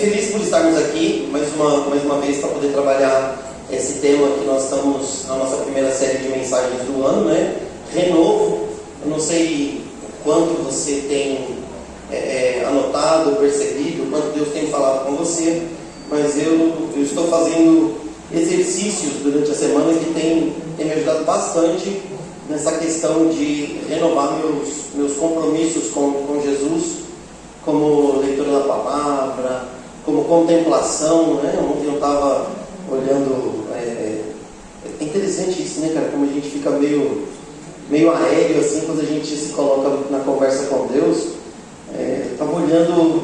Feliz por estarmos aqui mais uma vez para poder trabalhar esse tema que nós estamos na nossa primeira série de mensagens do ano, né? Renovo. Eu não sei quanto você tem anotado, percebido, quanto Deus tem falado com você, mas eu estou fazendo exercícios durante a semana que tem me ajudado bastante nessa questão de renovar meus compromissos com Jesus, como leitura da palavra, como contemplação, né? Ontem eu estava olhando, é interessante isso, né, cara, como a gente fica meio aéreo assim quando a gente se coloca na conversa com Deus. Estava olhando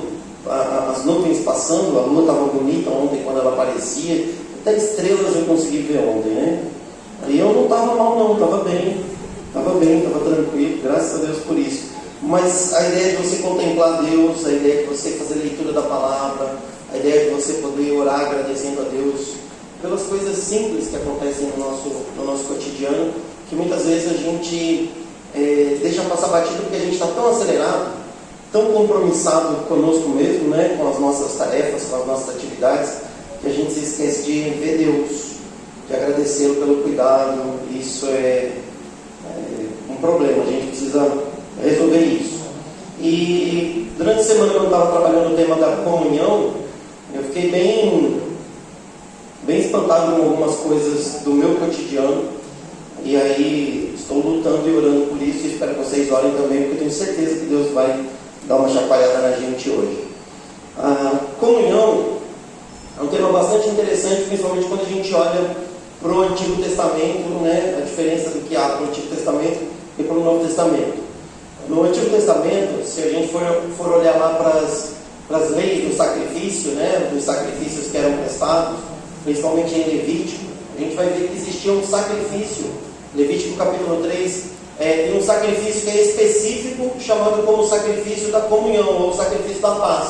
as nuvens passando, a lua estava bonita ontem quando ela aparecia, até estrelas eu consegui ver ontem, né? Aí eu não estava mal não, estava bem, estava tranquilo, graças a Deus por isso. Mas a ideia de você contemplar Deus, a ideia de você fazer leitura da palavra, a ideia de você poder orar agradecendo a Deus pelas coisas simples que acontecem no nosso cotidiano, que muitas vezes a gente deixa passar batido porque a gente está tão acelerado, tão compromissado conosco mesmo, né, com as nossas tarefas, com as nossas atividades, que a gente se esquece de ver Deus, de agradecê-lo pelo cuidado. Isso é um problema, a gente precisa resolver isso. E durante a semana, quando eu estava trabalhando o tema da comunhão, eu fiquei bem espantado com algumas coisas do meu cotidiano, e aí estou lutando e orando por isso, e espero que vocês orem também, porque eu tenho certeza que Deus vai dar uma chacoalhada na gente hoje. A comunhão é um tema bastante interessante, principalmente quando a gente olha para o Antigo Testamento, né? A diferença do que há para o Antigo Testamento e para o Novo Testamento. No Antigo Testamento, se a gente for olhar lá para as leis do sacrifício, né? Dos sacrifícios que eram prestados, principalmente em Levítico, a gente vai ver que existia um sacrifício. Levítico capítulo 3 tem um sacrifício que é específico, chamado como sacrifício da comunhão, ou sacrifício da paz.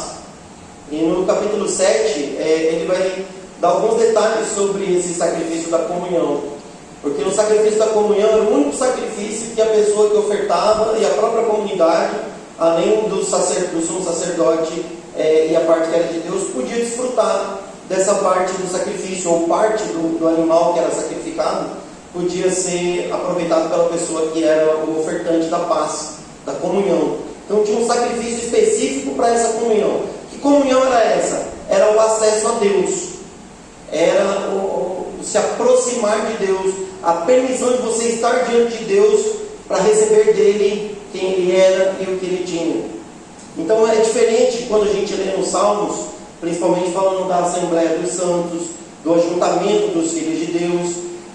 E no capítulo 7, ele vai dar alguns detalhes sobre esse sacrifício da comunhão. Porque no sacrifício da comunhão era o único sacrifício que a pessoa que ofertava e a própria comunidade, além do sumo sacerdote e a parte que era de Deus, podia desfrutar dessa parte do sacrifício, ou parte do animal que era sacrificado, podia ser aproveitado pela pessoa que era o ofertante da paz, da comunhão. Então tinha um sacrifício específico para essa comunhão. Que comunhão era essa? Era o acesso a Deus, era se aproximar de Deus, a permissão de você estar diante de Deus para receber dele quem ele era e o que ele tinha. Então é diferente quando a gente lê nos Salmos, principalmente falando da Assembleia dos Santos, do ajuntamento dos filhos de Deus.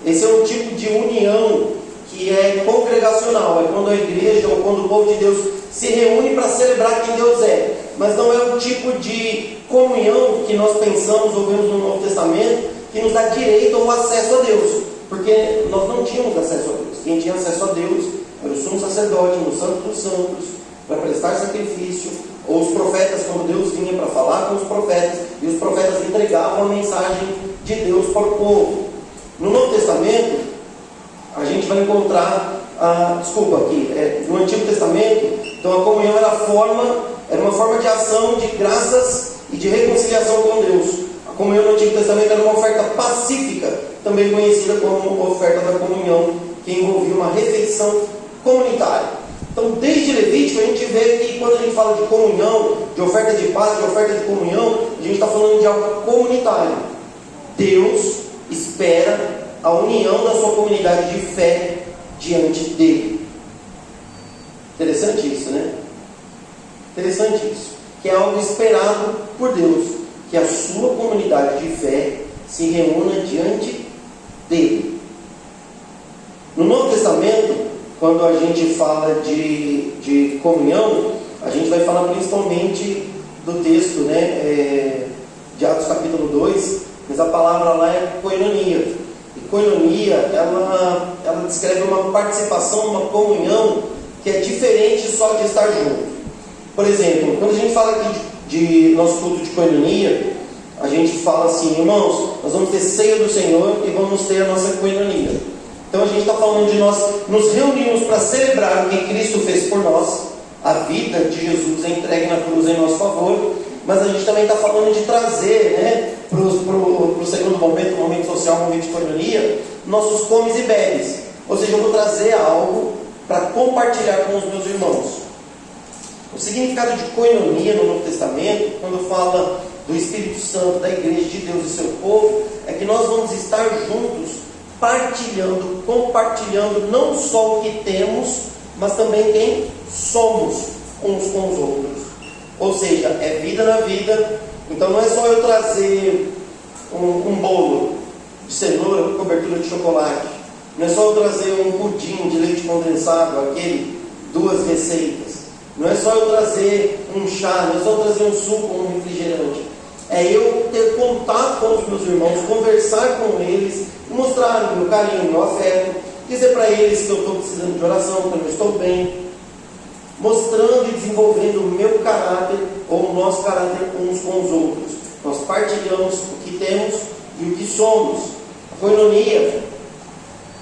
Esse é um tipo de união que é congregacional, é quando a igreja ou quando o povo de Deus se reúne para celebrar quem Deus é. Mas não é o tipo de comunhão que nós pensamos ou vemos no Novo Testamento, que nos dá direito ou acesso a Deus, porque nós não tínhamos acesso a Deus. Quem tinha acesso a Deus era o sumo sacerdote, no Santo dos Santos, para prestar sacrifício, ou os profetas, quando Deus vinha para falar com os profetas, e os profetas entregavam a mensagem de Deus para o povo. No Novo Testamento, a gente vai encontrar, no Antigo Testamento, então a comunhão era uma forma de ação de graças e de reconciliação com Deus. A comunhão no Antigo Testamento era uma oferta pacífica, também conhecida como oferta da comunhão, que envolvia uma refeição comunitária. Então, desde Levítico, a gente vê que quando a gente fala de comunhão, de oferta de paz, de oferta de comunhão, a gente está falando de algo comunitário. Deus espera a união da sua comunidade de fé diante dele. Interessante isso, né? Interessante isso. Que é algo esperado por Deus, que a sua comunidade de fé se reúna diante dele. No Novo Testamento, quando a gente fala de comunhão, a gente vai falar principalmente do texto, né, de Atos capítulo 2, mas a palavra lá é koinonia. E koinonia, ela descreve uma participação, uma comunhão que é diferente só de estar junto. Por exemplo, quando a gente fala aqui de nosso culto de koinonia, a gente fala assim: irmãos, nós vamos ter ceia do Senhor e vamos ter a nossa koinonia. Então a gente está falando de nós nos reunirmos para celebrar o que Cristo fez por nós, a vida de Jesus entregue na cruz em nosso favor, mas a gente também está falando de trazer, né, para o segundo momento, o momento social, o momento de coinonia, nossos comes e bebes. Ou seja, eu vou trazer algo para compartilhar com os meus irmãos. O significado de coinonia no Novo Testamento, quando fala do Espírito Santo, da igreja de Deus e seu povo, é que nós vamos estar juntos, partilhando, compartilhando não só o que temos, mas também quem somos uns com os outros. Ou seja, é vida na vida. Então não é só eu trazer um bolo de cenoura com cobertura de chocolate, não é só eu trazer um pudim de leite condensado, aquele, 2 receitas, não é só eu trazer um chá, não é só eu trazer um suco ou um refrigerante. É eu ter contato com os meus irmãos, conversar com eles, mostrar o meu carinho, o meu afeto, dizer para eles que eu estou precisando de oração, que eu não estou bem, mostrando e desenvolvendo o meu caráter ou o nosso caráter uns com os outros. Nós partilhamos o que temos e o que somos. A coinonia,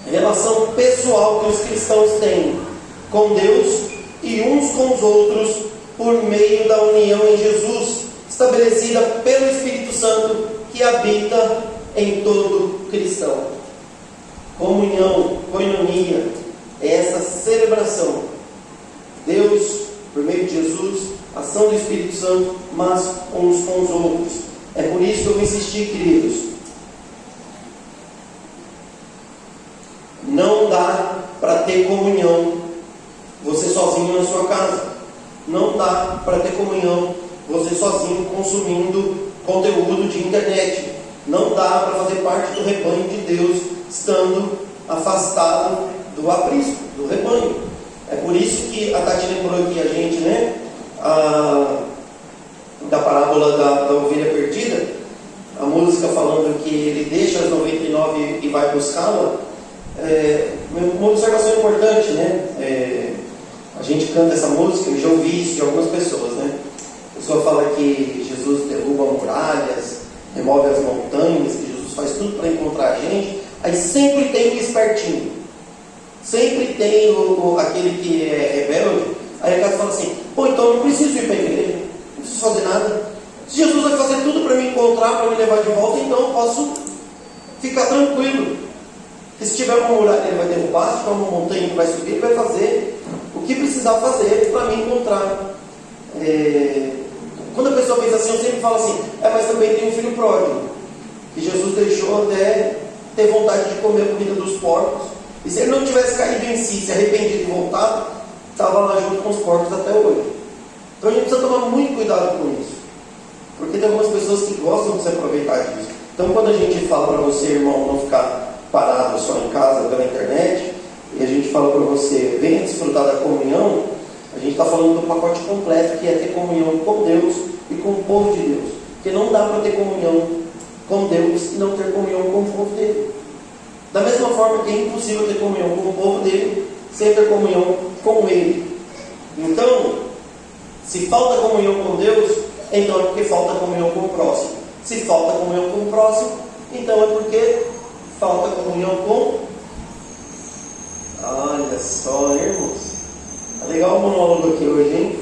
a relação pessoal que os cristãos têm com Deus e uns com os outros por meio da união em Jesus, estabelecida pelo Espírito Santo que habita em todo cristão. Comunhão, coinonia, é essa celebração. Deus, por meio de Jesus, ação do Espírito Santo, mas uns com os outros. É por isso que eu vou insistir, queridos. Não dá para ter comunhão você sozinho na sua casa. Não dá para ter comunhão você sozinho consumindo conteúdo de internet. Não dá para fazer parte do rebanho de Deus estando afastado do aprisco, do rebanho. É por isso que a Tati lembrou aqui a gente, né, da parábola da ovelha perdida, a música falando que ele deixa as 99 e vai buscá-la. Uma observação importante, né? A gente canta essa música, eu já ouvi isso de algumas pessoas, né? A pessoa fala que Jesus derruba muralhas, remove as montanhas, que Jesus faz tudo para encontrar a gente. Aí sempre tem um espertinho, sempre tem aquele que é rebelde. Aí a casa fala assim: pô, então eu não preciso ir para a igreja, não preciso fazer nada. Se Jesus vai fazer tudo para me encontrar, para me levar de volta, então eu posso ficar tranquilo. E se tiver uma muralha, ele vai derrubar. Se tiver uma montanha que vai subir, ele vai fazer o que precisar fazer para me encontrar. Quando a pessoa pensa assim, eu sempre falo assim: mas também tem um filho pródigo, que Jesus deixou até ter vontade de comer a comida dos porcos. E se ele não tivesse caído em si, se arrependido e voltado, estava lá junto com os porcos até hoje. Então a gente precisa tomar muito cuidado com isso, porque tem algumas pessoas que gostam de se aproveitar disso. Então quando a gente fala para você, irmão, não ficar parado só em casa pela internet, e a gente fala para você: venha desfrutar da comunhão, a gente está falando do pacote completo, que é ter comunhão com Deus e com o povo de Deus. Porque não dá para ter comunhão com Deus e não ter comunhão com o povo dele. Da mesma forma que é impossível ter comunhão com o povo dele sem ter comunhão com ele. Então, se falta comunhão com Deus, então é porque falta comunhão com o próximo. Se falta comunhão com o próximo, então é porque falta comunhão com... Olha só, irmãos. Tá legal o monólogo aqui hoje, hein?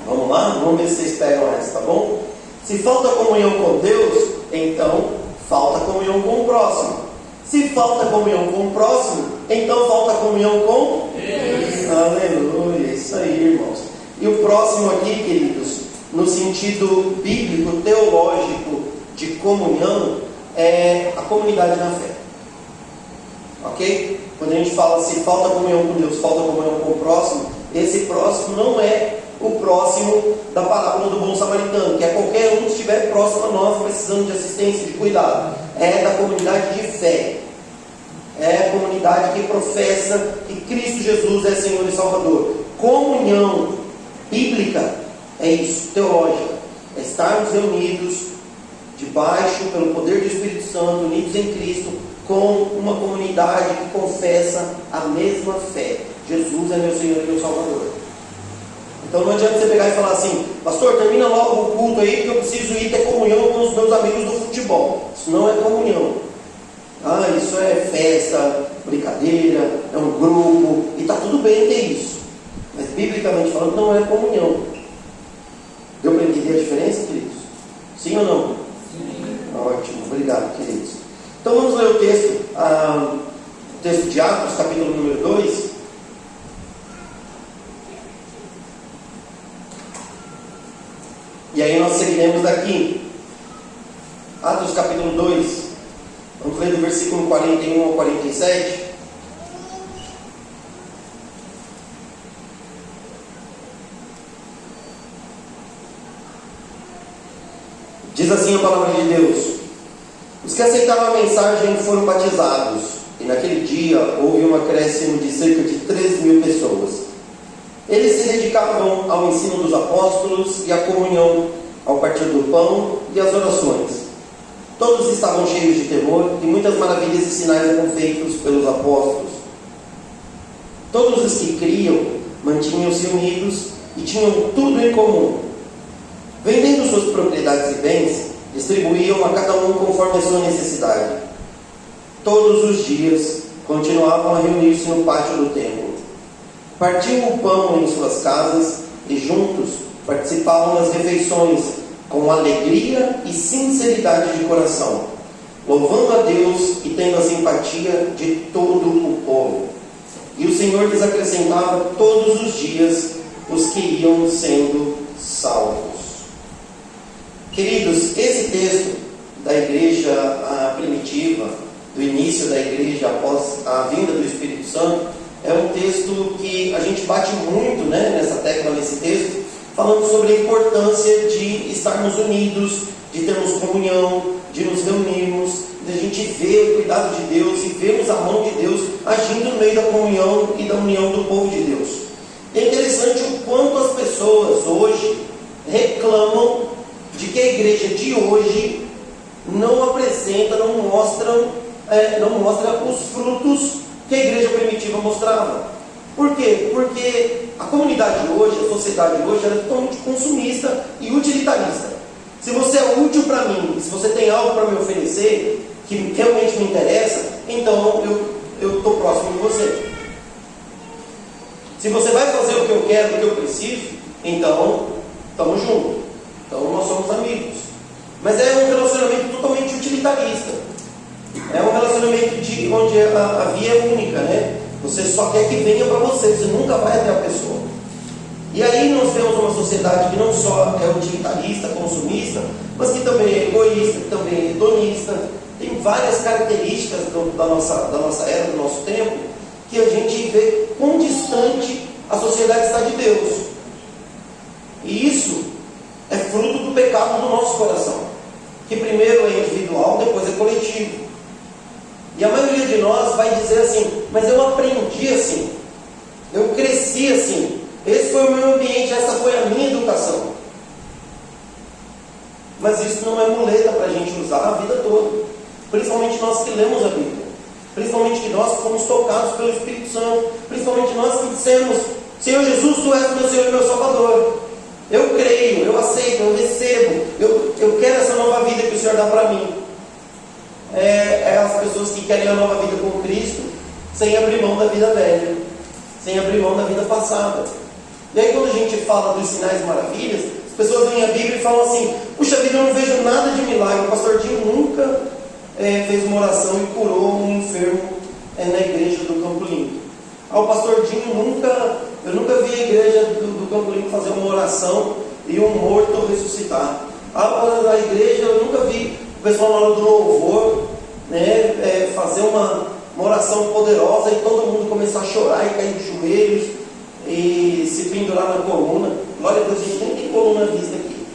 Vamos lá? Vamos ver se vocês pegam essa, tá bom? Se falta comunhão com Deus, então falta comunhão com o próximo. Se falta comunhão com o próximo, então falta comunhão com Deus. Aleluia, isso aí, irmãos. E o próximo aqui, queridos, no sentido bíblico, teológico de comunhão, é a comunidade na fé. Ok? Quando a gente fala se falta comunhão com Deus, falta comunhão com o próximo, esse próximo não é o próximo da parábola do bom samaritano, que é qualquer um que estiver próximo a nós, precisando de assistência, de cuidado. É da comunidade de fé. É a comunidade que professa que Cristo Jesus é Senhor e Salvador. Comunhão bíblica é isso, teológica. É estarmos reunidos debaixo, pelo poder do Espírito Santo, unidos em Cristo, com uma comunidade que confessa a mesma fé. Jesus é meu Senhor e meu Salvador. Então não adianta você pegar e falar assim: pastor, termina logo o culto aí, porque eu preciso ir ter comunhão com os meus amigos do futebol. Isso não é comunhão. Isso é festa, brincadeira, é um grupo, e está tudo bem ter isso. Mas biblicamente falando, não é comunhão. Sim ou não? Sim. Ótimo, obrigado, queridos. Então vamos ler o texto de Atos, capítulo número 2. E aí nós seguiremos daqui. Atos capítulo 2. Vamos ler do versículo 41 ao 47. Diz assim a palavra de Deus: os que aceitaram a mensagem foram batizados, e naquele dia houve um acréscimo de cerca de 3.000 pessoas. Eles se dedicavam ao ensino dos apóstolos e à comunhão, ao partir do pão e às orações. Todos estavam cheios de temor, e muitas maravilhas e sinais eram feitos pelos apóstolos. Todos os que criam mantinham-se unidos e tinham tudo em comum. Vendendo suas propriedades e bens, distribuíam a cada um conforme a sua necessidade. Todos os dias continuavam a reunir-se no pátio do templo. Partiam o pão em suas casas e juntos participavam das refeições com alegria e sinceridade de coração, louvando a Deus e tendo a simpatia de todo o povo. E o Senhor lhes acrescentava todos os dias os que iam sendo salvos. Queridos, esse texto da igreja primitiva, do início da igreja após a vinda do Espírito Santo, é um texto que a gente bate muito, nessa tecla, nesse texto, falando sobre a importância de estarmos unidos, de termos comunhão, de nos reunirmos, de a gente ver o cuidado de Deus e vermos a mão de Deus agindo no meio da comunhão e da união do povo de Deus. É interessante o quanto as pessoas hoje reclamam de que a igreja de hoje não apresenta, não mostra os frutos que a igreja primitiva mostrava. Por quê? Porque a comunidade hoje, a sociedade hoje, ela é totalmente consumista e utilitarista. Se você é útil para mim, se você tem algo para me oferecer que realmente me interessa, então eu estou próximo de você. Se você vai fazer o que eu quero, o que eu preciso, então estamos juntos. Então nós somos amigos. Mas é um relacionamento totalmente utilitarista. É um relacionamento onde a via é única, Você só quer que venha para você, você nunca vai até a pessoa. E aí nós temos uma sociedade que não só é utilitarista, consumista, mas que também é egoísta, que também é hedonista. Tem várias características da nossa era, do nosso tempo, que a gente vê quão distante a sociedade está de Deus. E isso é fruto do pecado do nosso coração, que primeiro é individual, depois é coletivo. E a maioria de nós vai dizer assim: mas eu aprendi assim, eu cresci assim, esse foi o meu ambiente, essa foi a minha educação. Mas isso não é muleta para a gente usar a vida toda, principalmente nós que lemos a Bíblia, principalmente que nós que fomos tocados pelo Espírito Santo, principalmente nós que dissemos: Senhor Jesus, Tu és meu Senhor e meu Salvador, eu creio, eu aceito, eu recebo, eu quero essa nova vida que o Senhor dá para mim. É as pessoas que querem a nova vida com Cristo sem abrir mão da vida velha, sem abrir mão da vida passada. E aí quando a gente fala dos sinais e maravilhas, as pessoas veem a Bíblia e falam assim: puxa vida, eu não vejo nada de milagre. O pastor Dinho nunca fez uma oração e curou um enfermo na igreja do Campo Limpo. O pastor Dinho eu nunca vi a igreja do Campo Limpo fazer uma oração e um morto ressuscitar. A igreja, eu nunca vi o pessoal na hora do louvor fazer uma oração poderosa e todo mundo começar a chorar e cair de joelhos e se pendurar na coluna. Glória a Deus, a gente nem tem coluna vista aqui.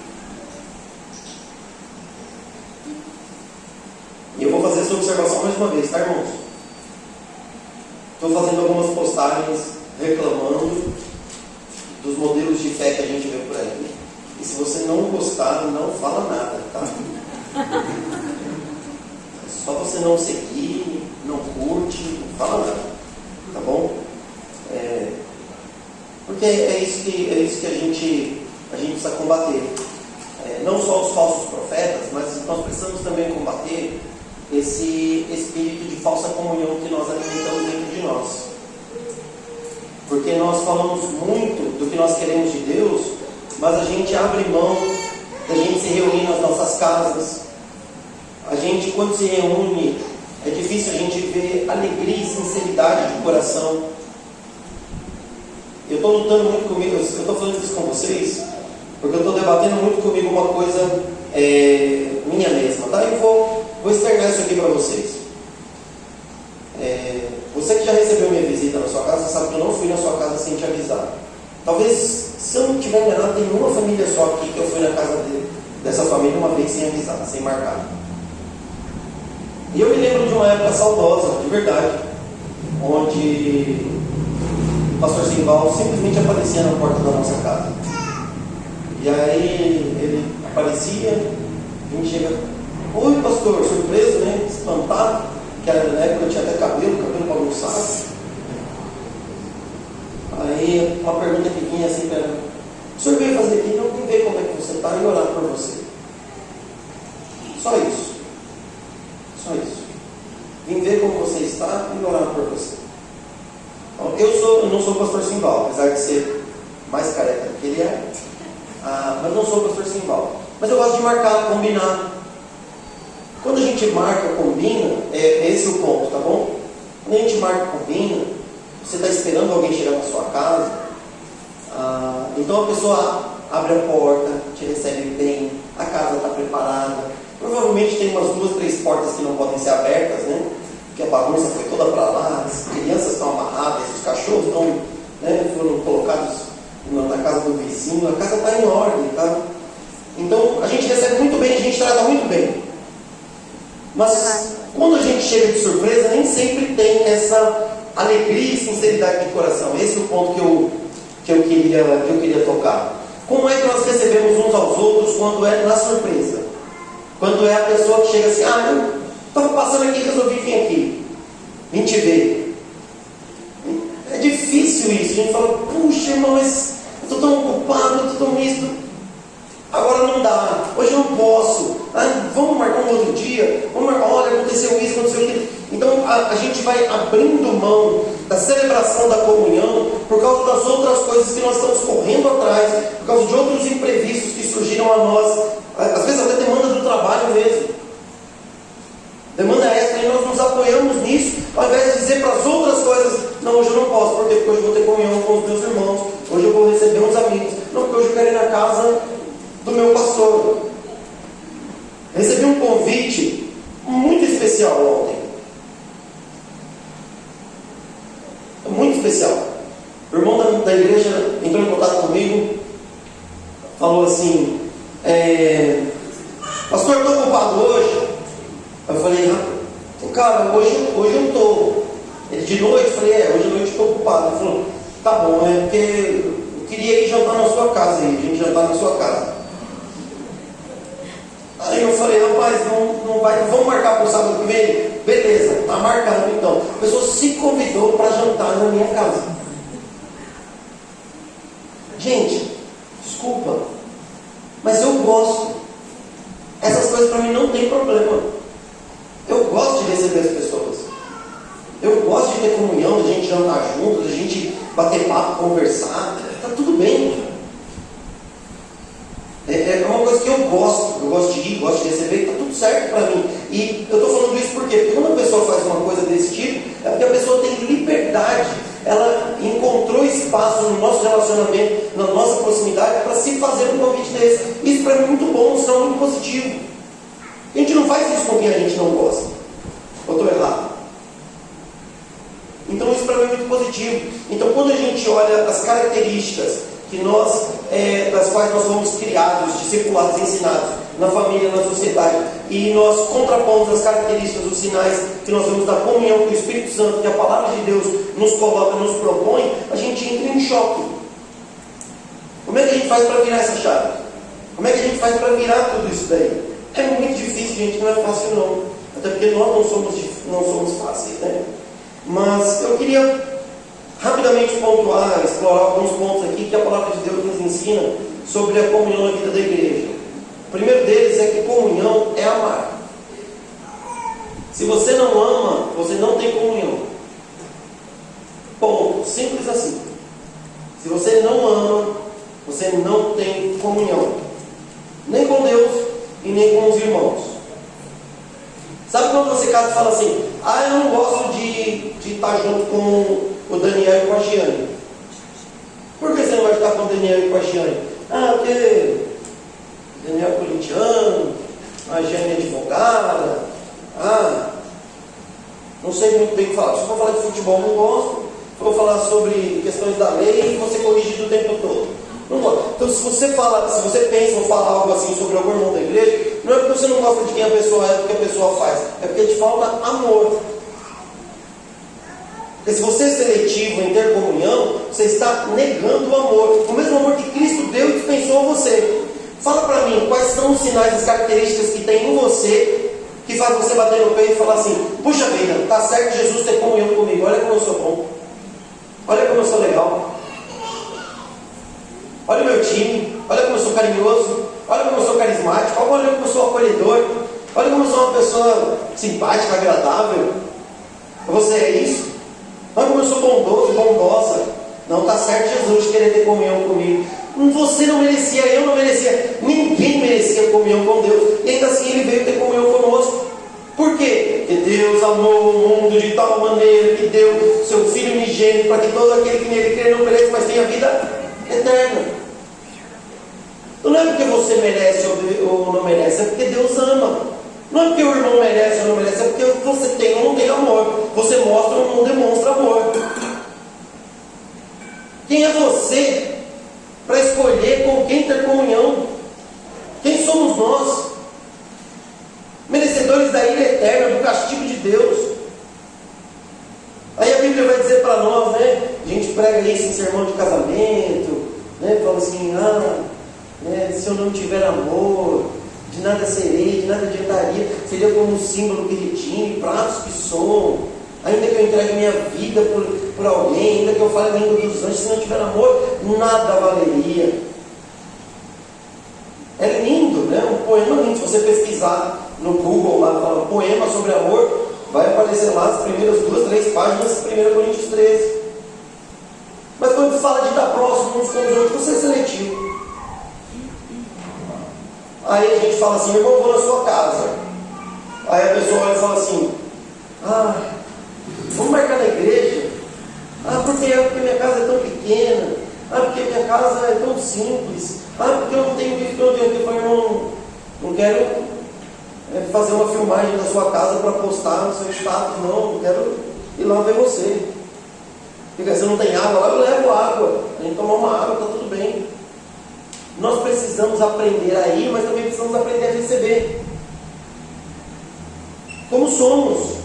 E eu vou fazer essa observação mais uma vez, tá, irmãos? Estou fazendo algumas postagens reclamando dos modelos de fé que a gente vê por aí. E se você não gostar, não fala nada, tá? Só você não seguir, não curte, não fala nada, tá bom? Porque é isso que a gente precisa combater. Não só os falsos profetas, mas nós precisamos também combater esse espírito de falsa comunhão que nós alimentamos dentro de nós. Porque nós falamos muito do que nós queremos de Deus, mas a gente abre mão da gente se reunir nas nossas casas. A gente, quando se reúne, é difícil a gente ver alegria e sinceridade de coração. Eu estou lutando muito comigo, eu estou falando isso com vocês, porque eu estou debatendo muito comigo uma coisa minha mesma, tá? Eu vou externar isso aqui para vocês. Você que já recebeu minha visita na sua casa, sabe que eu não fui na sua casa sem te avisar. Talvez, se eu não estiver enganado, tem uma família só aqui que eu fui na casa dessa família uma vez sem avisar, sem marcar. E eu me lembro de uma época saudosa, de verdade, onde o pastor Simval simplesmente aparecia na porta da nossa casa. E aí ele aparecia, a gente chega, oi pastor, surpreso, né? Espantado, que era na época eu tinha até cabelo bagunçado. Aí uma pergunta que vinha assim para ela, o senhor veio fazer aqui, não vim ver como é que você está e orar por você. Só isso. Só isso. Vim ver como você está e orar por você. Então, eu não sou o pastor Simval, apesar de ser mais careca do que ele é. Mas não sou o pastor Simval. Mas eu gosto de marcar, combinar. Quando a gente marca, combina, é esse o ponto, tá bom? Quando a gente marca, combina, você está esperando alguém chegar na sua casa, então a pessoa abre a porta, te recebe bem, a casa está preparada. Provavelmente tem umas 2, 3 portas que não podem ser abertas, né? Porque a bagunça foi toda para lá, as crianças estão amarradas, os cachorros estão, né, foram colocados na casa do vizinho, a casa está em ordem, tá? Então a gente recebe muito bem, a gente trata muito bem. Mas quando a gente chega de surpresa, nem sempre tem essa alegria e sinceridade de coração. Esse é o ponto que eu queria tocar. Como é que nós recebemos uns aos outros quando é na surpresa? Quando é a pessoa que chega assim, eu estava passando aqui e resolvi vir aqui, vim te ver. É difícil isso, a gente fala, puxa irmão, mas eu estou tão ocupado, eu estou tão misto. Agora não dá, hoje eu não posso. Vamos marcar um outro dia, olha, aconteceu isso, aconteceu aquilo. Então a gente vai abrindo mão da celebração da comunhão por causa das outras coisas que nós estamos correndo atrás, por causa de outros imprevistos que surgiram a nós, às vezes até demanda do trabalho mesmo, demanda extra, e nós nos apoiamos nisso, ao invés de dizer para as outras coisas, não, hoje eu não posso, porque hoje eu vou ter comunhão com os meus irmãos, hoje eu vou receber uns amigos, não, porque hoje eu quero ir na casa do meu pastor. Recebi um convite muito especial ontem. Muito especial. O irmão da igreja entrou em contato comigo, falou assim, pastor, eu estou ocupado hoje. Eu falei, cara, hoje eu não estou. Ele de noite, eu falei, hoje à noite eu estou ocupado. Ele falou, tá bom, é porque eu queria ir jantar na sua casa, a gente jantar na sua casa. Aí eu falei, rapaz, não vai, vamos marcar para o sábado que vem? Beleza, está marcado então. A pessoa se convidou para jantar na minha casa. Gente, desculpa, mas eu gosto. Essas coisas para mim não tem problema. Eu gosto de receber as pessoas. Eu gosto de ter comunhão, de a gente jantar juntos, de a gente bater papo, conversar. Está tudo bem. É uma coisa que eu gosto de ir, gosto de receber, está tudo certo para mim. E eu estou falando isso por quê? Porque quando a pessoa faz uma coisa desse tipo, é porque a pessoa tem liberdade, ela encontrou espaço no nosso relacionamento, na nossa proximidade, para se fazer um convite desse. Isso para mim é muito bom, isso é muito positivo. A gente não faz isso com quem a gente não gosta. Ou estou errado? Então isso para mim é muito positivo. Então quando a gente olha as características das quais nós fomos criados, discipulados, ensinados na família, na sociedade, e nós contrapomos as características, os sinais que nós vemos da comunhão com o Espírito Santo, que a palavra de Deus nos coloca, nos propõe, a gente entra em choque. Como é que a gente faz para virar essa chave? Como é que a gente faz para virar tudo isso daí? É muito difícil, gente, não é fácil não. Até porque nós não somos fáceis, né? Mas eu queria rapidamente pontuar, explorar alguns pontos aqui que a palavra de Deus nos ensina sobre a comunhão na vida da igreja. O primeiro deles é que comunhão é amar. Se você não ama, você não tem comunhão. Ponto. Simples assim. Se você não ama, você não tem comunhão. Nem com e nem com os irmãos. Sabe quando você casa e fala assim, eu não gosto de estar junto com o Daniel e com a Giane. Por que você não vai estar com o Daniel e com a Giane? Porque o Daniel é corintiano, a Giane é advogada, não sei muito bem o que falar. Se for falar de futebol, não gosto. Se for falar sobre questões da lei, você corrige do tempo todo. Não gosto. Então, se você pensa ou fala algo assim sobre algum irmão da igreja, não é porque você não gosta de quem a pessoa é, do que a pessoa faz. É porque te falta amor. Porque se você é seletivo em ter comunhão, você está negando o amor. O mesmo amor que Cristo deu e dispensou a você. Fala para mim, quais são os sinais, as características que tem em você, que faz você bater no peito e falar assim, puxa vida, está certo Jesus ter comunhão comigo, olha como eu sou bom. Olha como eu sou legal. Olha o meu time, olha como eu sou carinhoso, olha como eu sou carismático, olha como eu sou acolhedor, olha como eu sou uma pessoa simpática, agradável. Você é isso? Olha como eu sou bondoso, bondosa. Não está certo Jesus querer ter comunhão comigo. Você não merecia, eu não merecia, ninguém merecia comunhão com Deus. E ainda assim Ele veio ter comunhão conosco. Por quê? Porque Deus amou o mundo de tal maneira que deu seu Filho unigênito para que todo aquele que nele crê não pereça, mas tenha vida eterna. Então não é porque você merece ou não merece, é porque Deus ama. Não é porque o irmão merece ou não merece, é porque você tem ou não tem amor. Você mostra ou não demonstra amor. Quem é você para escolher com quem ter comunhão? Quem somos nós? Merecedores da ira eterna, do castigo de Deus. Aí a Bíblia vai dizer para nós, né? A gente prega isso em sermão de casamento, né? Fala assim, se eu não tiver amor, de nada serei, de nada adiantaria, seria como um símbolo que retine, pratos que som, ainda que eu entregue minha vida por alguém, ainda que eu fale a língua dos anjos, se não tiver amor, nada valeria. É lindo, né? Um poema lindo. Se você pesquisar no Google lá, fala poema sobre amor, vai aparecer lá as primeiras 2, 3 páginas, 1 Coríntios 13. Mas quando fala de estar próximo uns com os outros, você é seletivo. Aí a gente fala assim, irmão, eu vou na sua casa. Aí a pessoa olha e fala assim, vamos marcar na igreja? Porque minha casa é tão pequena. Porque minha casa é tão simples. Porque eu não tenho isso, eu não tenho aqui. Eu falei, irmão, não quero fazer uma filmagem da sua casa para postar no seu status, não quero ir lá ver você. Porque você não tem água lá, eu levo água. A gente toma uma água, está tudo bem. Nós precisamos aprender a ir, mas também precisamos aprender a receber. Como somos?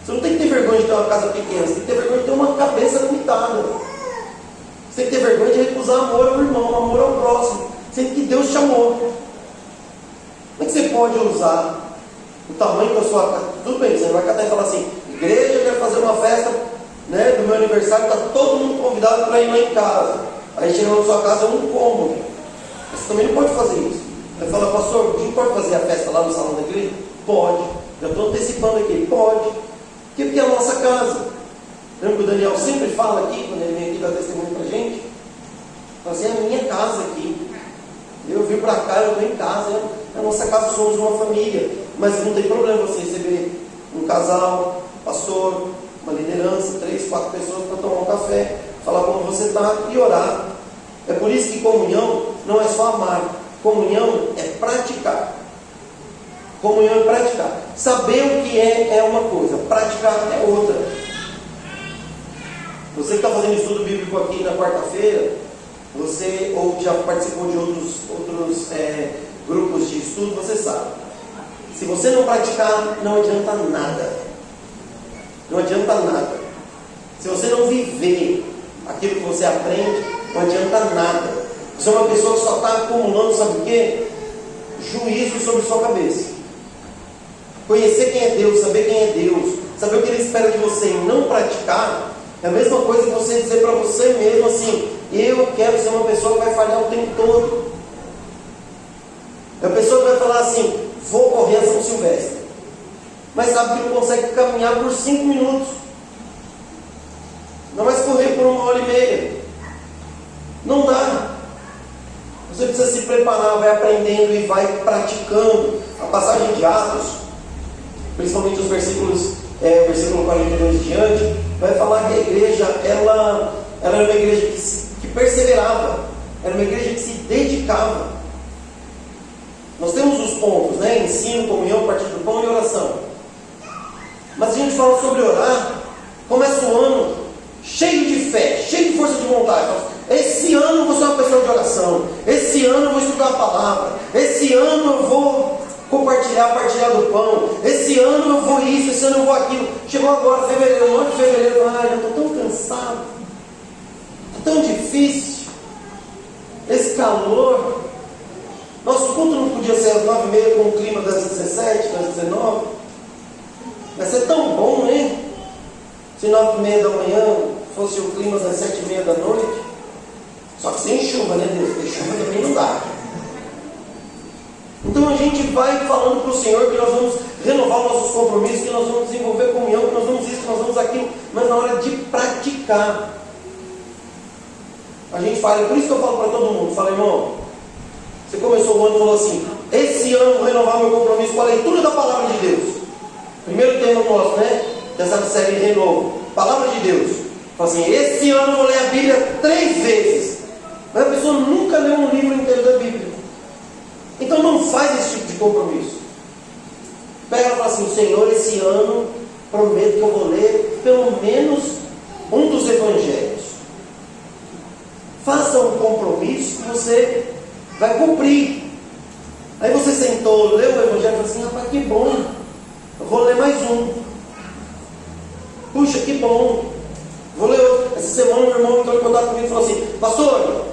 Você não tem que ter vergonha de ter uma casa pequena, você tem que ter vergonha de ter uma cabeça limitada. Você tem que ter vergonha de recusar amor ao irmão, amor ao próximo, sendo que Deus chamou. Como é que você pode usar o tamanho da sua casa? Tudo bem, você vai catar e falar assim, igreja, eu quero fazer uma festa, né, do meu aniversário, está todo mundo convidado para ir lá em casa. Aí chega na sua casa, é um cômodo. Você também não pode fazer isso. Vai falar, pastor, a gente pode fazer a festa lá no salão da igreja? Pode. Já estou antecipando aqui, pode. Porque é a nossa casa. Lembra que o Daniel sempre fala aqui, quando ele vem aqui dar testemunho para a gente? Fala assim, é a minha casa aqui. Eu vim para cá, eu estou em casa. É a nossa casa, somos uma família. Mas não tem problema você receber um casal, pastor, uma liderança, 3, 4 pessoas para tomar um café, falar como você está e orar. É por isso que comunhão não é só amar. Comunhão é praticar. Comunhão é praticar. Saber o que é uma coisa, praticar é outra. Você que está fazendo estudo bíblico aqui na quarta-feira, você ou já participou de outros grupos de estudo, você sabe. Se você não praticar, não adianta nada. Não adianta nada. Se você não viver aquilo que você aprende, não adianta nada. Você é uma pessoa que só está acumulando, sabe o quê? Juízo sobre sua cabeça. Conhecer quem é Deus, saber quem é Deus, saber o que Ele espera de você e não praticar, é a mesma coisa que você dizer para você mesmo assim, eu quero ser uma pessoa que vai falhar o tempo todo. É a pessoa que vai falar assim, vou correr a São Silvestre, mas sabe que não consegue caminhar por 5 minutos. Não vai correr por 1h30. Não dá. Você precisa se preparar, vai aprendendo e vai praticando. A passagem de Atos, principalmente os versículos, versículo 42 em diante, vai falar que a igreja, ela era uma igreja que perseverava, era uma igreja que se dedicava. Nós temos os pontos, né? Ensino, comunhão, partilha do pão e oração. Mas a gente fala sobre orar, começa o ano cheio de fé, cheio de força de vontade. Esse ano eu vou ser uma pessoa de oração, esse ano eu vou estudar a palavra, esse ano eu vou partilhar do pão, esse ano eu vou isso, esse ano eu vou aquilo. Chegou agora, fevereiro, no ano de fevereiro, eu estou tão cansado, está tão difícil, esse calor. Nosso culto não podia ser às 9h30 com o clima das 17, das 19. Vai ser tão bom, né? Se 9h30 da manhã fosse o clima das 7h30 da noite. Só que sem chuva, né, Deus? Porque chuva também não dá. Então a gente vai falando para o Senhor que nós vamos renovar nossos compromissos, que nós vamos desenvolver comunhão, que nós vamos isso, que nós vamos aquilo, mas na hora de praticar, a gente fala, por isso que eu falo para todo mundo, fala, irmão, você começou o ano e falou assim, esse ano eu vou renovar meu compromisso com a leitura da palavra de Deus. Primeiro tema nosso, né? Dessa série de renovo, palavra de Deus. Fala assim, esse ano eu vou ler a Bíblia 3 vezes. Mas a pessoa nunca leu um livro inteiro da Bíblia. Então não faz esse tipo de compromisso. Pega e fala assim, Senhor, esse ano prometo que eu vou ler pelo menos um dos evangelhos. Faça um compromisso que você vai cumprir. Aí você sentou, leu o evangelho e falou assim, rapaz, que bom, eu vou ler mais um. Puxa, que bom, vou ler outro. Essa semana meu irmão entrou em contato comigo e falou assim, pastor,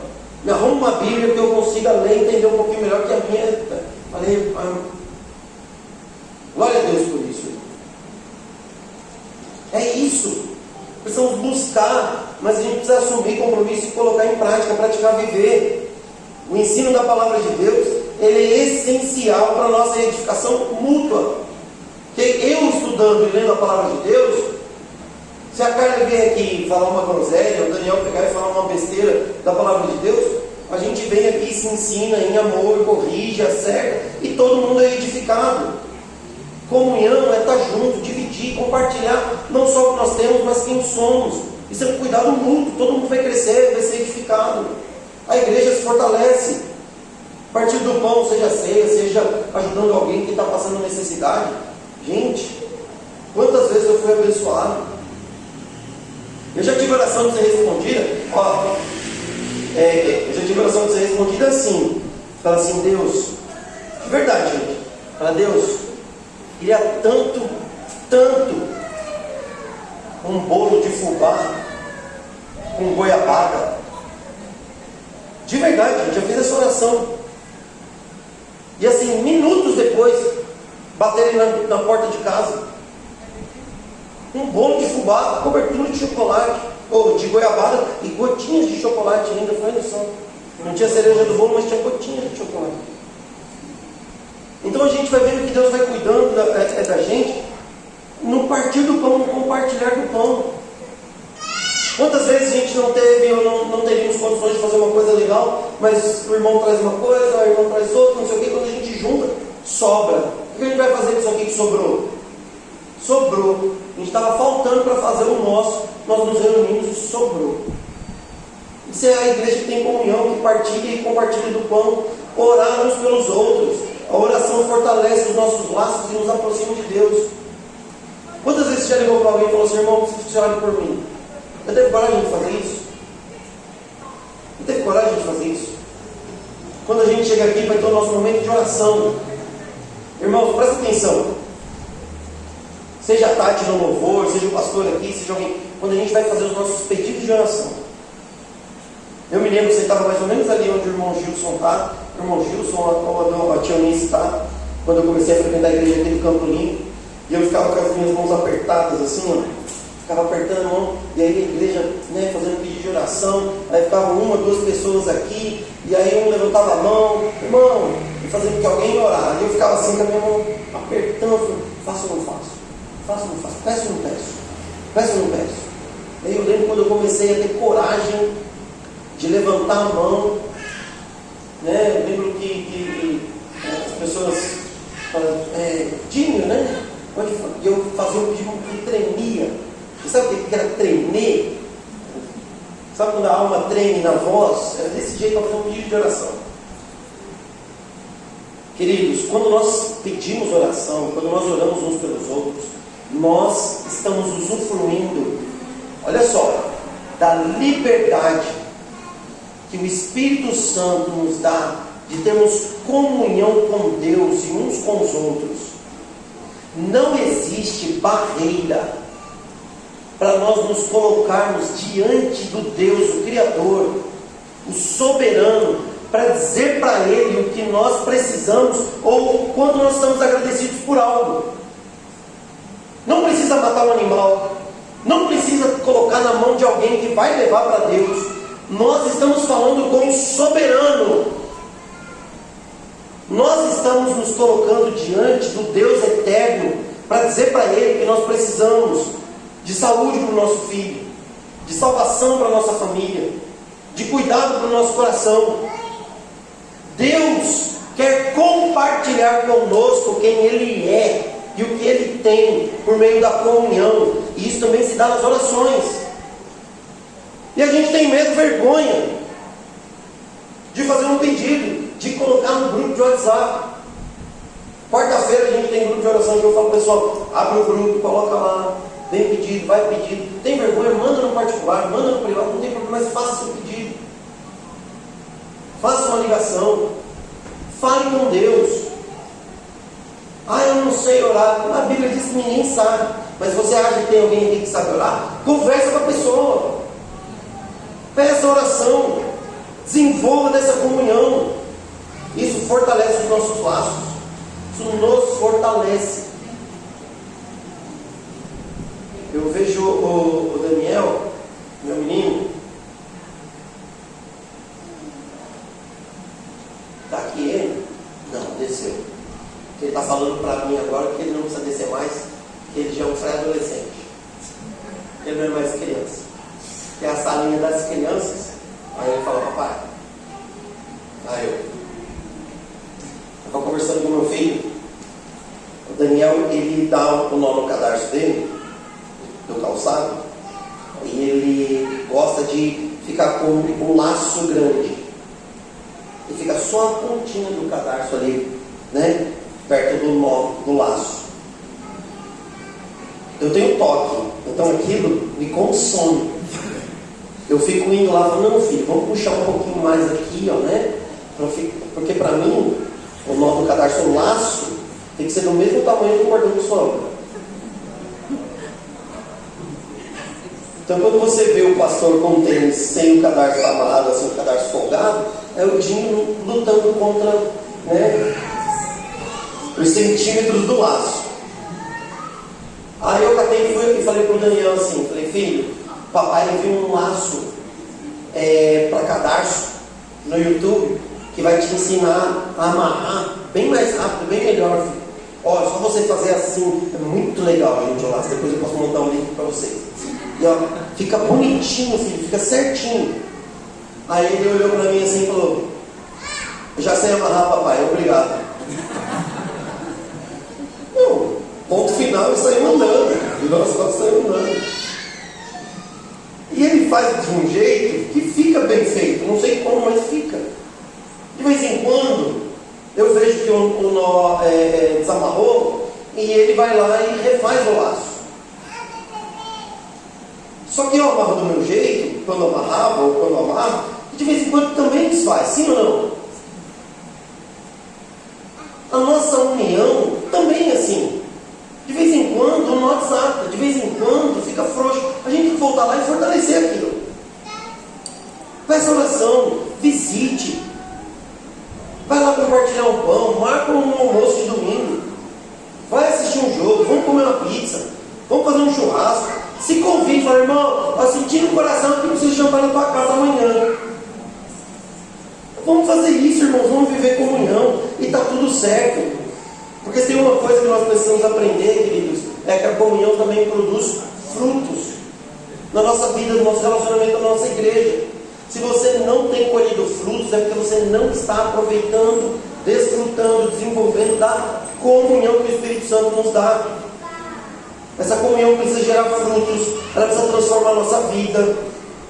me arruma uma Bíblia que eu consiga ler e entender um pouquinho melhor que a minha. Falei, glória a Deus por isso. É isso. Precisamos buscar, mas a gente precisa assumir compromisso e colocar em prática, praticar, viver. O ensino da palavra de Deus, ele é essencial para a nossa edificação mútua. Porque eu estudando e lendo a palavra de Deus, se a Carla vier aqui falar uma groselha, o Daniel pegar e falar uma besteira da palavra de Deus, a gente vem aqui e se ensina em amor, corrige, acerta, e todo mundo é edificado. Comunhão é estar junto, dividir, compartilhar, não só o que nós temos, mas quem somos. Isso é um cuidado mútuo, todo mundo vai crescer, vai ser edificado. A igreja se fortalece. A partir do pão, seja ceia, seja ajudando alguém que está passando necessidade. Gente, quantas vezes eu fui abençoado? Eu já tive oração de ser respondida. Eu já tive oração de ser respondida assim. Fala assim, Deus, de verdade, gente. Fala, Deus, queria tanto um bolo de fubá com goiabada. De verdade, gente, eu fiz essa oração. E assim, minutos depois, baterem na porta de casa. Um bolo de fubá, cobertura de chocolate, ou de goiabada, e gotinhas de chocolate ainda, foi noção. Não tinha cereja do bolo, mas tinha gotinhas de chocolate. Então a gente vai vendo que Deus vai cuidando da gente, no partir do pão, no compartilhar do pão. Quantas vezes a gente não teve ou não teríamos condições de fazer uma coisa legal, mas o irmão traz uma coisa, o irmão traz outra, não sei o que, quando a gente junta, sobra. O que a gente vai fazer com isso aqui que sobrou? Sobrou. A gente estava faltando para fazer o nosso, nós nos reunimos e sobrou. Isso é a igreja que tem comunhão, que partilha e compartilha do pão, orar uns pelos outros. A oração fortalece os nossos laços e nos aproxima de Deus. Quantas vezes você já ligou para alguém e falou assim, irmão, preciso que você ore por mim? Você teve coragem de fazer isso? Não teve coragem de fazer isso? Quando a gente chega aqui, vai ter o nosso momento de oração. Irmãos, presta atenção. Seja a Tati no louvor, seja o pastor aqui, seja alguém. Quando a gente vai fazer os nossos pedidos de oração. Eu me lembro que você estava mais ou menos ali onde o irmão Gilson está. O irmão Gilson, a tia Eunice está. Quando eu comecei a frequentar a igreja aqui do Campo Limpo. E eu ficava com as minhas mãos apertadas assim, ó. Ficava apertando a mão, e aí a igreja, né, fazendo pedido de oração, aí ficavam 1, 2 pessoas aqui, e aí um levantava a mão, irmão, e fazendo que alguém orar, e eu ficava assim com a minha mão apertando, faço ou não faço? Faço ou não faço? Peço ou não peço? Peço ou não peço? Aí eu lembro quando eu comecei a ter coragem de levantar a mão, né? Eu lembro que as pessoas falam, Dinho, né? E eu fazia um pedido que tremia. E sabe o que era tremer? Sabe quando a alma treme na voz? Era desse jeito, eu fazia um pedido de oração. Queridos, quando nós pedimos oração, quando nós oramos uns pelos outros, nós estamos usufruindo, olha só, da liberdade que o Espírito Santo nos dá de termos comunhão com Deus e uns com os outros. Não existe barreira para nós nos colocarmos diante do Deus, o Criador, o soberano, para dizer para Ele o que nós precisamos ou quando nós estamos agradecidos por algo. Não precisa matar um animal, não precisa colocar na mão de alguém que vai levar para Deus. Nós estamos falando com o soberano. Nós estamos nos colocando diante do Deus eterno para dizer para Ele que nós precisamos de saúde para o nosso filho, de salvação para a nossa família, de cuidado para o nosso coração. Deus quer compartilhar conosco quem Ele é e o que Ele tem por meio da comunhão. E isso também se dá nas orações. E a gente tem medo, vergonha de fazer um pedido, de colocar no grupo de WhatsApp. Quarta-feira a gente tem grupo de oração que eu falo, pessoal, abre o grupo, coloca lá, vem pedido, vai pedido. Tem vergonha, manda no particular, manda no privado, não tem problema, mas faça seu pedido. Faça uma ligação. Fale com Deus. Eu não sei orar. A Bíblia diz que ninguém sabe. Mas você acha que tem alguém aqui que sabe orar? Conversa com a pessoa. Peça oração. Desenvolva dessa comunhão. Isso fortalece os nossos laços. Isso nos fortalece. Eu vejo o Daniel, meu menino. Está aqui ele? Não, desceu. Ele está falando para mim agora que ele não precisa descer mais, que ele já é um pré-adolescente. Ele não é mais criança. Que é a salinha das crianças. Aí ele fala, papai. Aí eu estava conversando com meu filho. O Daniel, ele dá o nó no cadarço dele, do calçado, e ele gosta de ficar com um laço grande. E fica só a pontinha do cadarço ali, né? Perto do nó, do laço. Eu tenho toque, então aquilo me consome. Eu fico indo lá falando, não filho, vamos puxar um pouquinho mais aqui, ó, né? Porque para mim, o nó do cadarço, o laço, tem que ser do mesmo tamanho do cordão que sobra. Então quando você vê o pastor com tênis sem o cadarço amarrado, assim, o cadarço folgado, é o Dinho lutando contra, né, os centímetros do laço. Aí eu catei e fui e falei pro Daniel assim, falei, filho, papai viu um laço para cadarço no YouTube que vai te ensinar a amarrar bem mais rápido, bem melhor, filho. Olha, só você fazer assim, é muito legal, gente, o laço. Depois eu posso montar um link para vocês. E ó, fica bonitinho, filho, fica certinho. Aí ele olhou para mim assim e falou, eu já sei amarrar, papai, obrigado. Não, ponto final, e saiu andando. E nós só saímos andando. E ele faz de um jeito que fica bem feito, não sei como, mas fica. De vez em quando, eu vejo que o nó desamarrou, e ele vai lá e refaz o laço. Só que eu amarro do meu jeito, quando eu amarrava ou quando eu amarro, de vez em quando também desfaz, sim ou não? A nossa união também é assim. De vez em quando o nó desata, de vez em quando fica frouxo. A gente tem que voltar lá e fortalecer aquilo. Peça oração, visite. Vai lá compartilhar um pão, marca um almoço de domingo. Vai assistir um jogo, vamos comer uma pizza, vamos fazer um churrasco. Se convide, fala, irmão, eu senti no coração que preciso jantar na tua casa amanhã. Vamos fazer isso, irmãos, vamos viver comunhão e está tudo certo. Porque se tem uma coisa que nós precisamos aprender, queridos, é que a comunhão também produz frutos na nossa vida, no nosso relacionamento, na nossa igreja. Se você não tem colhido frutos, frutos, é porque você não está aproveitando, desfrutando, desenvolvendo da comunhão que o Espírito Santo nos dá. Essa comunhão precisa gerar frutos, ela precisa transformar a nossa vida.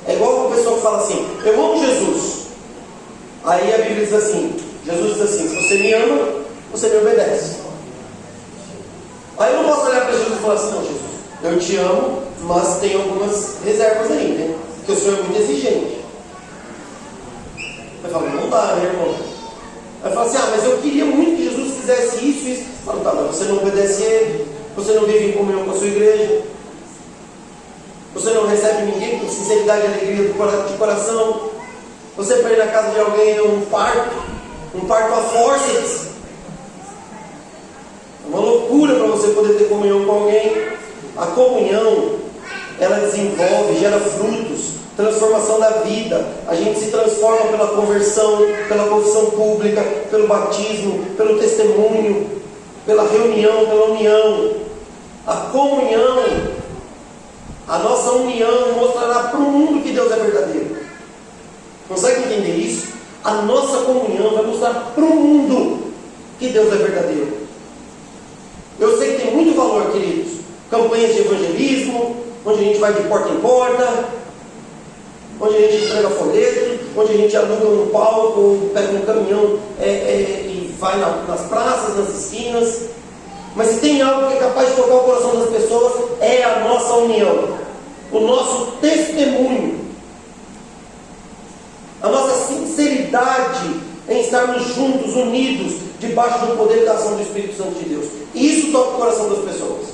É igual uma pessoa que fala assim: eu amo Jesus. Aí a Bíblia diz assim, Jesus diz assim: se você me ama, você me obedece. Aí eu não posso olhar para Jesus e falar assim: não, Jesus, eu te amo, mas tem algumas reservas aí, né? Porque o Senhor é muito exigente. Eu falo: não dá, né, irmão? Aí eu falo assim: mas eu queria muito que Jesus fizesse isso, isso. Eu falo: tá, mas você não obedece Ele, você não vive em comunhão com a sua igreja, você não recebe ninguém com sinceridade e alegria de coração, você para ir na casa de alguém é um parto a forceps. É uma loucura para você poder ter comunhão com alguém. A comunhão, ela desenvolve, gera frutos, transformação da vida. A gente se transforma pela conversão, pela confissão pública, pelo batismo, pelo testemunho, pela reunião, pela união. A comunhão, a nossa união mostrará para o mundo que Deus é verdadeiro. Consegue entender isso? A nossa comunhão vai mostrar para o mundo que Deus é verdadeiro. Eu sei que tem muito valor, queridos. Campanhas de evangelismo, onde a gente vai de porta em porta, onde a gente entrega folheto, onde a gente aluga um palco, pega um caminhão e vai nas praças, nas esquinas. Mas se tem algo que é capaz de tocar o coração das pessoas, é a nossa união, o nosso testemunho, a nossa sinceridade em estarmos juntos, unidos, debaixo do poder da ação do Espírito Santo de Deus. E isso toca o coração das pessoas.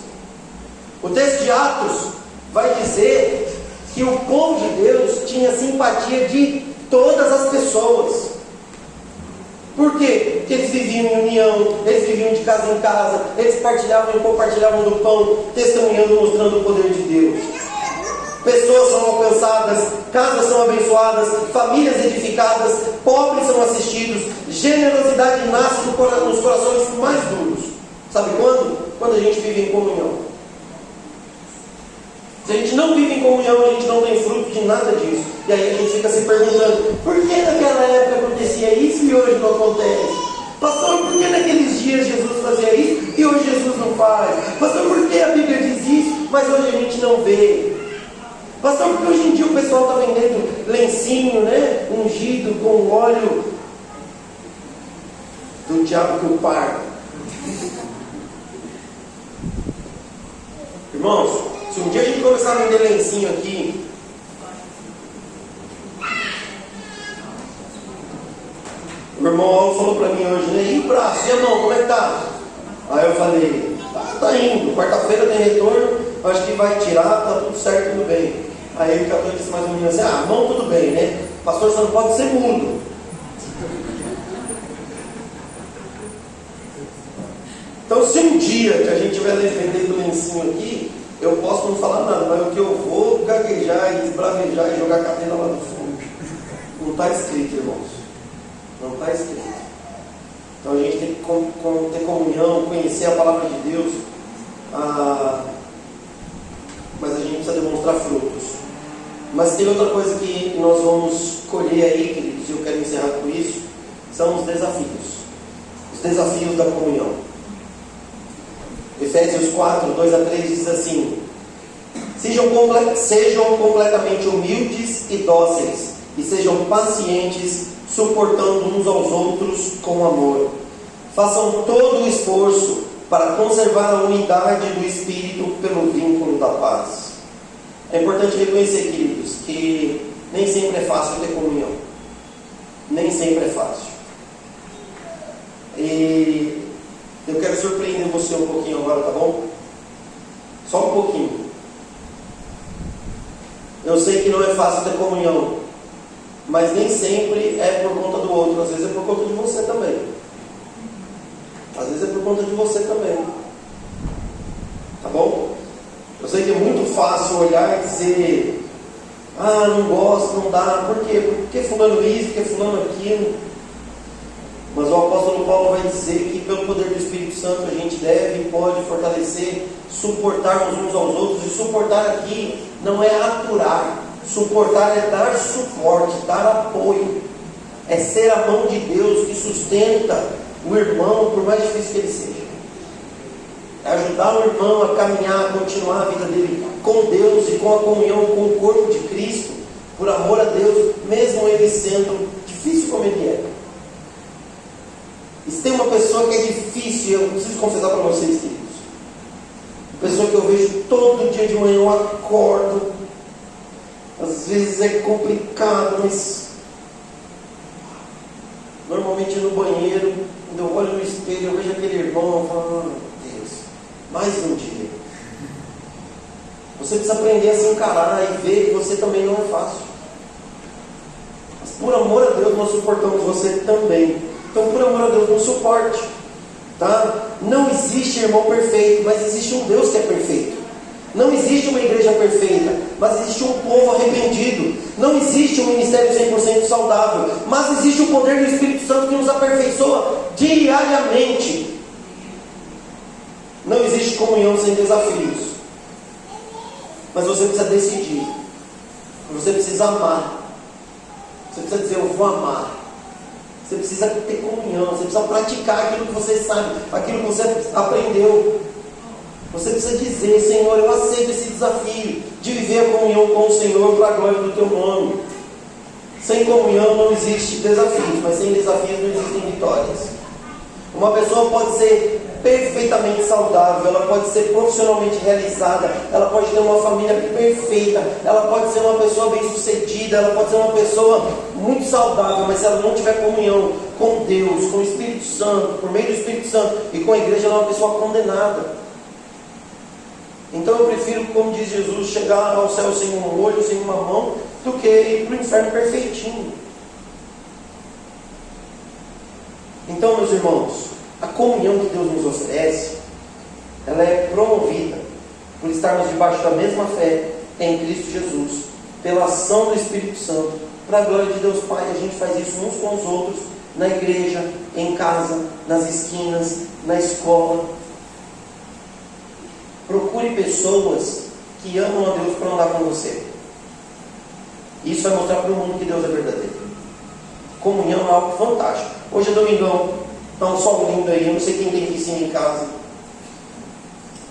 O texto de Atos vai dizer que o povo de Deus tinha simpatia de todas as pessoas. Por quê? Porque eles viviam em união, eles viviam de casa em casa, eles partilhavam e compartilhavam do pão, testemunhando, mostrando o poder de Deus. Pessoas são alcançadas, casas são abençoadas, famílias edificadas, pobres são assistidos, generosidade nasce nos corações mais duros. Sabe quando? Quando a gente vive em comunhão. Se a gente não vive em comunhão, a gente não tem fruto de nada disso. E aí a gente fica se perguntando: por que naquela época acontecia isso e hoje não acontece? Pastor, por que naqueles dias Jesus fazia isso e hoje Jesus não faz? Pastor, por que a Bíblia diz isso, mas hoje a gente não vê? Pastor, porque hoje em dia o pessoal está vendendo lencinho, né? Ungido com óleo do diabo que o parto. Irmãos, se um dia a gente começar a vender lencinho aqui, o irmão Paulo falou para mim hoje, né? E o braço? E a mão, como é que tá? Aí eu falei: tá indo, quarta-feira tem retorno, acho que vai tirar, tá tudo certo, tudo bem. Aí o católico disse mais ou menos assim: a mão tudo bem, né? Pastor, você não pode ser mudo. Então, se um dia que a gente estiver vendendo lencinho aqui, eu posso não falar nada, mas o que eu vou gaguejar e esbravejar e jogar a cadeira lá no fundo. Não está escrito, irmãos. Não está escrito. Então a gente tem que ter comunhão, conhecer a palavra de Deus, mas a gente precisa demonstrar frutos. Mas tem outra coisa que nós vamos colher aí, queridos, e eu quero encerrar com isso, são os desafios. Os desafios da comunhão. Efésios 4, 2-3 diz assim: sejam completamente humildes e dóceis, e sejam pacientes, suportando uns aos outros com amor. Façam todo o esforço para conservar a unidade do Espírito pelo vínculo da paz. É importante reconhecer, queridos, que nem sempre é fácil ter comunhão. Nem sempre é fácil. E eu quero surpreender você um pouquinho agora, tá bom? Só um pouquinho. Eu sei que não é fácil ter comunhão, mas nem sempre é por conta do outro. Às vezes é por conta de você também. Às vezes é por conta de você também. Tá bom? Eu sei que é muito fácil olhar e dizer: não gosto, não dá. Por quê? Porque fulano isso, porque fulano aquilo. Mas o apóstolo Paulo vai dizer que pelo poder do Espírito Santo a gente deve e pode fortalecer, suportarmos uns aos outros. E suportar aqui não é aturar. Suportar é dar suporte, dar apoio. É ser a mão de Deus que sustenta o irmão, por mais difícil que ele seja. É ajudar o irmão a caminhar, a continuar a vida dele com Deus e com a comunhão com o corpo de Cristo, por amor a Deus, mesmo ele sendo difícil como ele é. E se tem uma pessoa que é difícil, eu preciso confessar para vocês, queridos. Uma pessoa que eu vejo todo dia de manhã, eu acordo. Às vezes é complicado, mas normalmente no banheiro, quando eu olho no espelho, eu vejo aquele irmão, eu falo, oh, Deus, mais um dia. Você precisa aprender a se encarar e ver que você também não é fácil. Mas por amor a Deus, nós suportamos você também. Então, por amor a Deus, nos suporte. Tá? Não existe irmão perfeito, mas existe um Deus que é perfeito. Não existe uma igreja perfeita, mas existe um povo arrependido. Não existe um ministério 100% saudável, mas existe o poder do Espírito Santo que nos aperfeiçoa diariamente. Não existe comunhão sem desafios. Mas você precisa decidir. Você precisa amar. Você precisa dizer, eu vou amar. Você precisa ter comunhão. Você precisa praticar aquilo que você sabe, aquilo que você aprendeu. Você precisa dizer, Senhor, eu aceito esse desafio de viver a comunhão com o Senhor para a glória do Teu nome. Sem comunhão não existe desafios, mas sem desafios não existem vitórias. Uma pessoa pode ser perfeitamente saudável, ela pode ser profissionalmente realizada, ela pode ter uma família perfeita, ela pode ser uma pessoa bem-sucedida, ela pode ser uma pessoa muito saudável, mas se ela não tiver comunhão com Deus, com o Espírito Santo, por meio do Espírito Santo e com a igreja, ela é uma pessoa condenada. Então eu prefiro, como diz Jesus, chegar ao céu sem um olho, sem uma mão, do que ir para o inferno perfeitinho. Então, meus irmãos, a comunhão que Deus nos oferece, ela é promovida por estarmos debaixo da mesma fé em Cristo Jesus, pela ação do Espírito Santo, para a glória de Deus Pai. A gente faz isso uns com os outros, na igreja, em casa, nas esquinas, na escola. Procure pessoas que amam a Deus para andar com você. Isso vai mostrar para o mundo que Deus é verdadeiro. Comunhão é algo fantástico. Hoje é domingão, está um sol lindo aí. Eu não sei quem tem piscina em casa.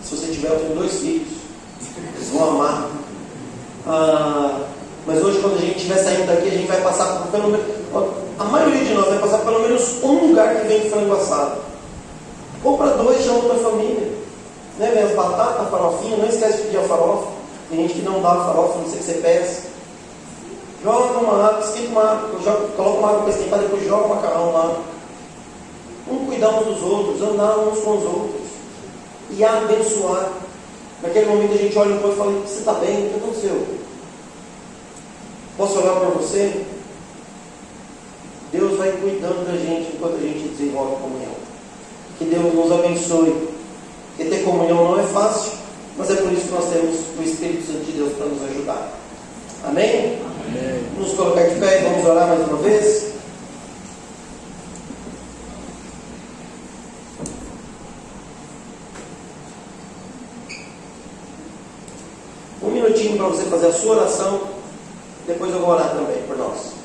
Se você tiver, eu tenho 2 filhos. Eles vão amar. Mas hoje, quando a gente estiver saindo daqui, a gente vai passar por pelo menos... A maioria de nós vai passar pelo menos um lugar que vem frango assado. Compra 2, chama outra família. Né? Vem as batatas, a farofinha. Não esquece de pedir a farofa. Tem gente que não dá a farofa, não sei o que você peça. Joga uma água, esquenta uma água, coloca uma água para esquentar, depois joga o macarrão lá. Cuidar uns dos outros, andar uns com os outros e abençoar. Naquele momento a gente olha um pouco e fala, você está bem? O que aconteceu? Posso orar por você? Deus vai cuidando da gente enquanto a gente desenvolve a comunhão. Que Deus nos abençoe. Porque ter comunhão não é fácil, mas é por isso que nós temos o Espírito Santo de Deus para nos ajudar. Amém? Amém. Vamos colocar de pé e vamos orar mais uma vez. Um minutinho para você fazer a sua oração. Depois eu vou orar também por nós.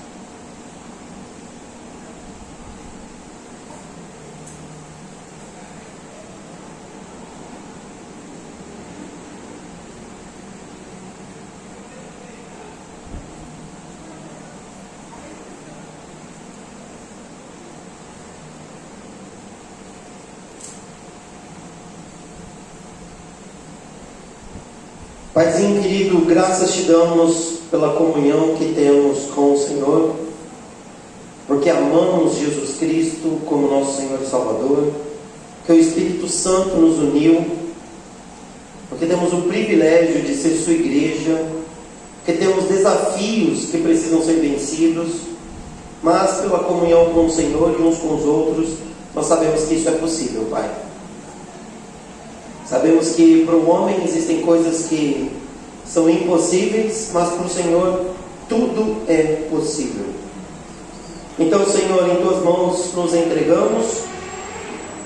Paizinho querido, graças te damos pela comunhão que temos com o Senhor, porque amamos Jesus Cristo como nosso Senhor e Salvador, que o Espírito Santo nos uniu, porque temos o privilégio de ser sua igreja, porque temos desafios que precisam ser vencidos, mas pela comunhão com o Senhor e uns com os outros, nós sabemos que isso é possível, Pai. Sabemos que para o homem existem coisas que são impossíveis, mas para o Senhor tudo é possível. Então, Senhor, em Tuas mãos nos entregamos.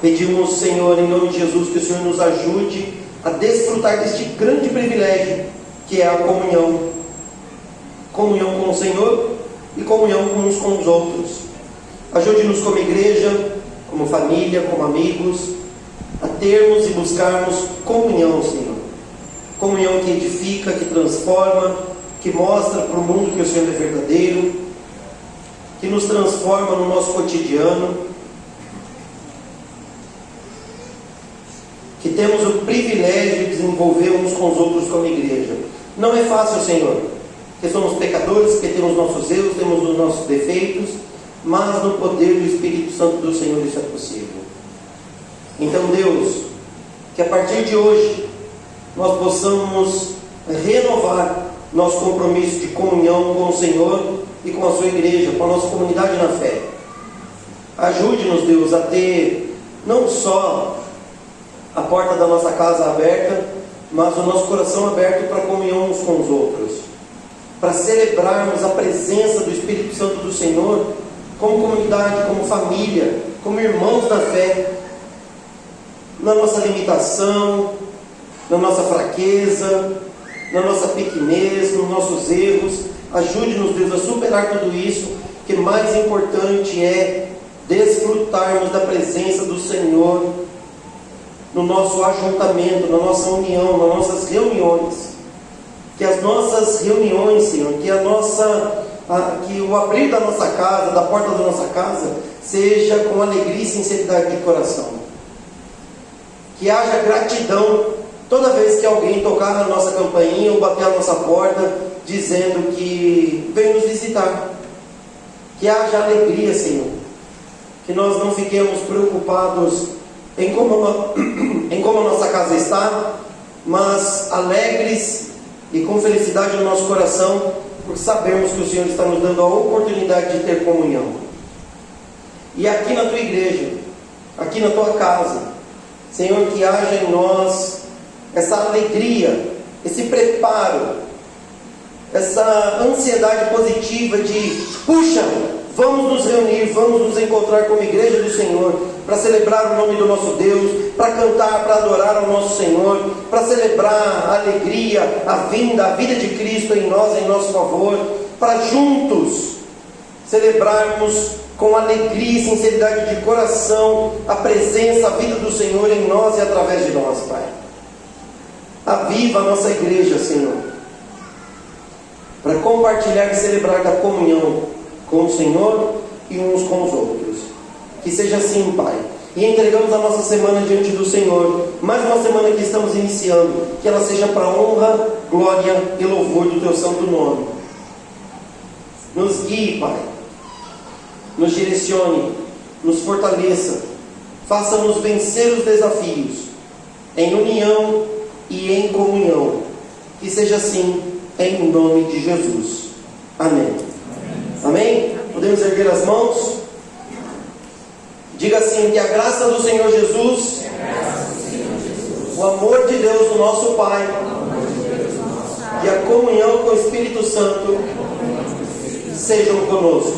Pedimos, Senhor, em nome de Jesus, que o Senhor nos ajude a desfrutar deste grande privilégio que é a comunhão. Comunhão com o Senhor e comunhão uns com os outros. Ajude-nos como igreja, como família, como amigos, a termos e buscarmos comunhão, Senhor. Comunhão que edifica, que transforma, que mostra para o mundo que o Senhor é verdadeiro, que nos transforma no nosso cotidiano, que temos o privilégio de desenvolver uns com os outros como igreja. Não é fácil, Senhor, porque somos pecadores, porque temos nossos erros, temos os nossos defeitos, mas no poder do Espírito Santo do Senhor isso é possível. Então, Deus, que a partir de hoje nós possamos renovar nosso compromisso de comunhão com o Senhor e com a sua igreja, com a nossa comunidade na fé. Ajude-nos, Deus, a ter não só a porta da nossa casa aberta, mas o nosso coração aberto para comunhão uns com os outros, para celebrarmos a presença do Espírito Santo do Senhor como comunidade, como família, como irmãos na fé, na nossa limitação, na nossa fraqueza, na nossa pequenez, nos nossos erros. Ajude-nos, Deus, a superar tudo isso, que mais importante é desfrutarmos da presença do Senhor no nosso ajuntamento, na nossa união, nas nossas reuniões. Que as nossas reuniões, Senhor, que o abrir da nossa casa, da porta da nossa casa, seja com alegria e sinceridade de coração. Que haja gratidão toda vez que alguém tocar na nossa campainha ou bater a nossa porta, dizendo que vem nos visitar. Que haja alegria, Senhor. Que nós não fiquemos preocupados em como a nossa casa está, mas alegres e com felicidade no nosso coração, por sabermos que o Senhor está nos dando a oportunidade de ter comunhão. E aqui na tua igreja, aqui na tua casa, Senhor, que haja em nós essa alegria, esse preparo, essa ansiedade positiva de, puxa, vamos nos reunir, vamos nos encontrar como igreja do Senhor, para celebrar o nome do nosso Deus, para cantar, para adorar ao nosso Senhor, para celebrar a alegria, a vinda, a vida de Cristo em nós, em nosso favor, para juntos celebrarmos com alegria e sinceridade de coração a presença, a vida do Senhor em nós e através de nós, Pai. Aviva a nossa igreja, Senhor, para compartilhar e celebrar da comunhão com o Senhor e uns com os outros. Que seja assim, Pai. E entregamos a nossa semana diante do Senhor, mais uma semana que estamos iniciando, que ela seja para honra, glória e louvor do Teu santo nome. Nos guie, Pai, nos direcione, nos fortaleça, faça-nos vencer os desafios, em união e em comunhão. Que seja assim, em nome de Jesus. Amém. Amém? Podemos erguer as mãos? Diga assim: que a graça do Senhor Jesus, o amor de Deus, o nosso Pai, e a comunhão com o Espírito Santo sejam conosco.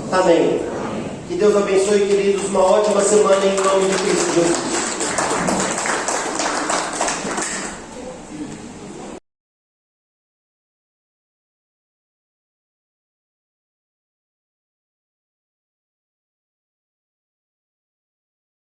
Amém. Que Deus abençoe, queridos, uma ótima semana em nome de Cristo Jesus.